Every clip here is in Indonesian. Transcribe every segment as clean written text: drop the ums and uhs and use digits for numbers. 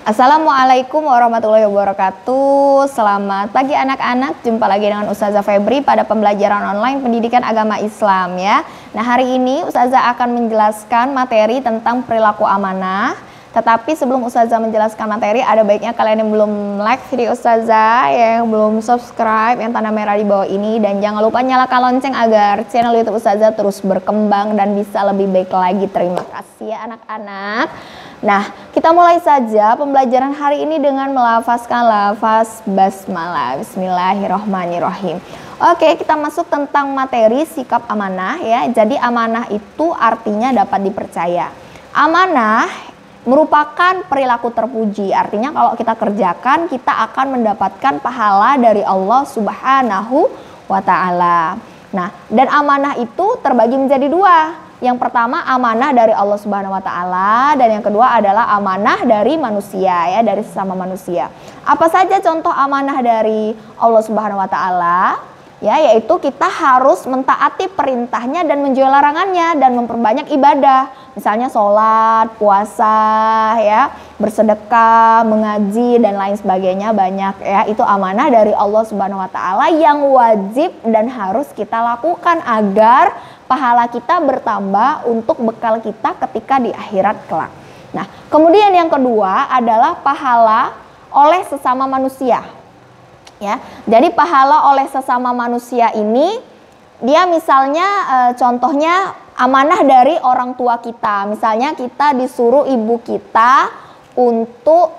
Assalamualaikum warahmatullahi wabarakatuh. Selamat pagi anak-anak. Jumpa lagi dengan Ustazah Febri pada pembelajaran online pendidikan agama Islam ya. Nah, hari ini Ustazah akan menjelaskan materi tentang perilaku amanah. Tetapi sebelum Ustazah menjelaskan materi, ada baiknya kalian yang belum like video Ustazah, yang belum subscribe, yang tanda merah di bawah ini, dan jangan lupa nyalakan lonceng agar channel YouTube Ustazah terus berkembang dan bisa lebih baik lagi. Terima kasih ya anak-anak. Nah, kita mulai saja pembelajaran hari ini dengan melafazkan lafaz basmalah. Bismillahirrahmanirrahim. Oke, kita masuk tentang materi sikap amanah ya. Jadi amanah itu artinya dapat dipercaya. Amanah merupakan perilaku terpuji. Artinya kalau kita kerjakan, kita akan mendapatkan pahala dari Allah Subhanahu wa ta'ala. Nah, dan amanah itu terbagi menjadi dua. Yang pertama amanah dari Allah Subhanahu wa ta'ala, dan yang kedua adalah amanah dari manusia ya, dari sesama manusia. Apa saja contoh amanah dari Allah Subhanahu wa ta'ala? Ya, yaitu kita harus mentaati perintahnya dan menjauhi larangannya dan memperbanyak ibadah. Misalnya sholat, puasa, ya, bersedekah, mengaji dan lain sebagainya banyak ya. Itu amanah dari Allah Subhanahu wa ta'ala yang wajib dan harus kita lakukan agar pahala kita bertambah untuk bekal kita ketika di akhirat kelak. Nah, kemudian yang kedua adalah pahala oleh sesama manusia. Ya, jadi pahala oleh sesama manusia ini, dia misalnya contohnya amanah dari orang tua kita. Misalnya kita disuruh ibu kita untuk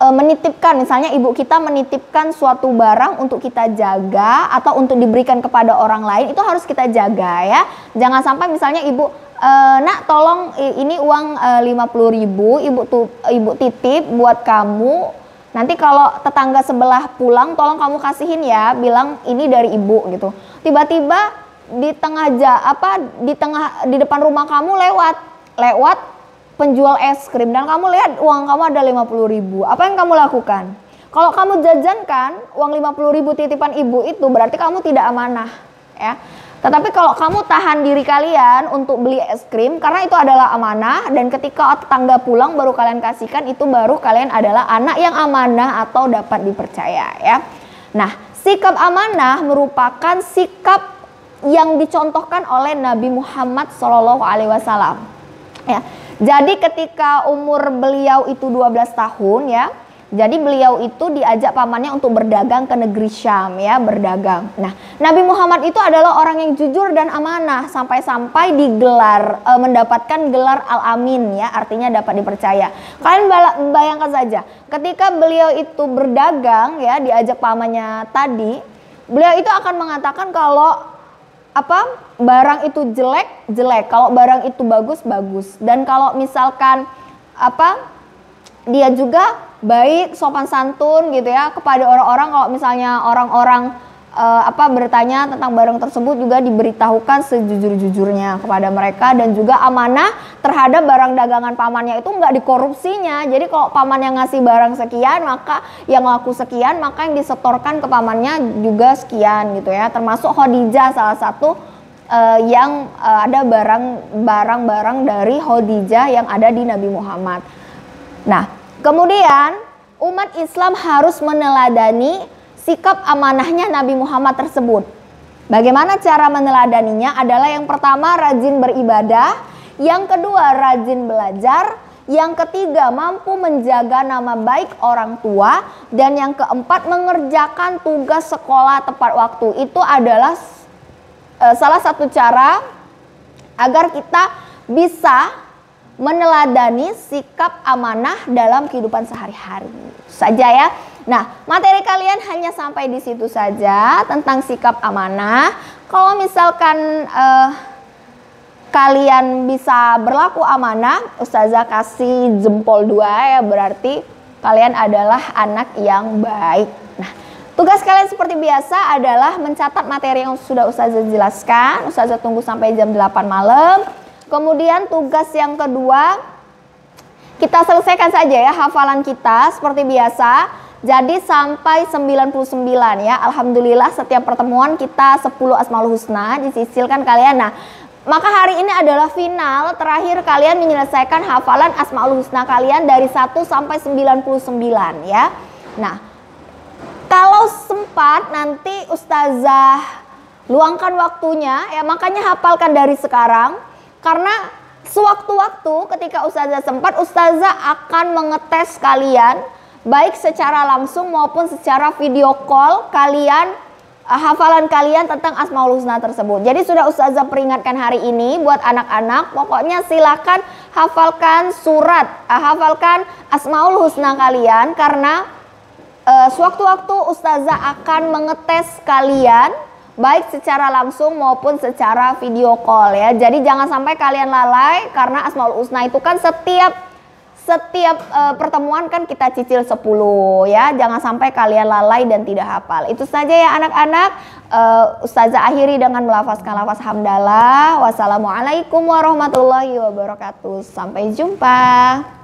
menitipkan, misalnya ibu kita menitipkan suatu barang untuk kita jaga atau untuk diberikan kepada orang lain, itu harus kita jaga ya. Jangan sampai misalnya ibu, nak tolong ini uang 50.000 ibu titip buat kamu. Nanti kalau tetangga sebelah pulang, tolong kamu kasihin ya, bilang ini dari ibu gitu. Tiba-tiba di depan rumah kamu lewat penjual es krim dan kamu lihat uang kamu ada 50.000. Apa yang kamu lakukan? Kalau kamu jajankan uang 50.000 titipan ibu itu, berarti kamu tidak amanah ya. Tetapi kalau kamu tahan diri kalian untuk beli es krim, karena itu adalah amanah, dan ketika tetangga pulang baru kalian kasihkan, itu baru kalian adalah anak yang amanah atau dapat dipercaya ya. Nah, sikap amanah merupakan sikap yang dicontohkan oleh Nabi Muhammad SAW ya. Jadi ketika umur beliau itu 12 tahun ya, jadi beliau itu diajak pamannya untuk berdagang ke negeri Syam ya, berdagang. Nah, Nabi Muhammad itu adalah orang yang jujur dan amanah sampai-sampai digelar mendapatkan gelar Al-Amin ya, artinya dapat dipercaya. Kalian bayangkan saja, ketika beliau itu berdagang ya, diajak pamannya tadi, beliau itu akan mengatakan kalau barang itu jelek, kalau barang itu bagus. Dan kalau misalkan dia juga baik, sopan santun gitu ya kepada orang-orang. Kalau misalnya orang-orang bertanya tentang barang tersebut, juga diberitahukan sejujur-jujurnya kepada mereka, dan juga amanah terhadap barang dagangan pamannya itu nggak dikorupsinya. Jadi kalau paman yang ngasih barang sekian, maka yang laku sekian, maka yang disetorkan ke pamannya juga sekian gitu ya. Termasuk Khadijah salah satu yang ada barang-barang dari Khadijah yang ada di Nabi Muhammad. Nah, kemudian umat Islam harus meneladani sikap amanahnya Nabi Muhammad tersebut. Bagaimana cara meneladaninya? Adalah yang pertama rajin beribadah, yang kedua rajin belajar, yang ketiga mampu menjaga nama baik orang tua, dan yang keempat mengerjakan tugas sekolah tepat waktu. Itu adalah salah satu cara agar kita bisa meneladani sikap amanah dalam kehidupan sehari-hari saja ya. Nah, materi kalian hanya sampai di situ saja tentang sikap amanah. Kalau misalkan kalian bisa berlaku amanah, Ustazah kasih jempol 2 ya, berarti kalian adalah anak yang baik. Nah, tugas kalian seperti biasa adalah mencatat materi yang sudah Ustazah jelaskan. Ustazah tunggu sampai jam 8 malam. Kemudian tugas yang kedua, kita selesaikan saja ya hafalan kita seperti biasa. Jadi sampai 99 ya. Alhamdulillah setiap pertemuan kita 10 Asmaul Husna disisilkan kalian. Nah, Maka hari ini adalah final terakhir kalian menyelesaikan hafalan Asmaul Husna kalian dari 1 sampai 99 ya. Nah, kalau sempat nanti Ustazah luangkan waktunya ya, makanya hafalkan dari sekarang. Karena sewaktu-waktu ketika Ustazah sempat, Ustazah akan mengetes kalian baik secara langsung maupun secara video call kalian, hafalan kalian tentang Asmaul Husna tersebut. Jadi sudah Ustazah peringatkan hari ini buat anak-anak, pokoknya silakan hafalkan surat, hafalkan Asmaul Husna kalian, karena sewaktu-waktu Ustazah akan mengetes kalian baik secara langsung maupun secara video call ya. Jadi jangan sampai kalian lalai, karena Asmaul Husna itu kan setiap pertemuan kan kita cicil 10 ya. Jangan sampai kalian lalai dan tidak hafal. Itu saja ya anak-anak. Ustazah akhiri dengan melafazkan lafaz hamdalah. Wassalamualaikum warahmatullahi wabarakatuh. Sampai jumpa.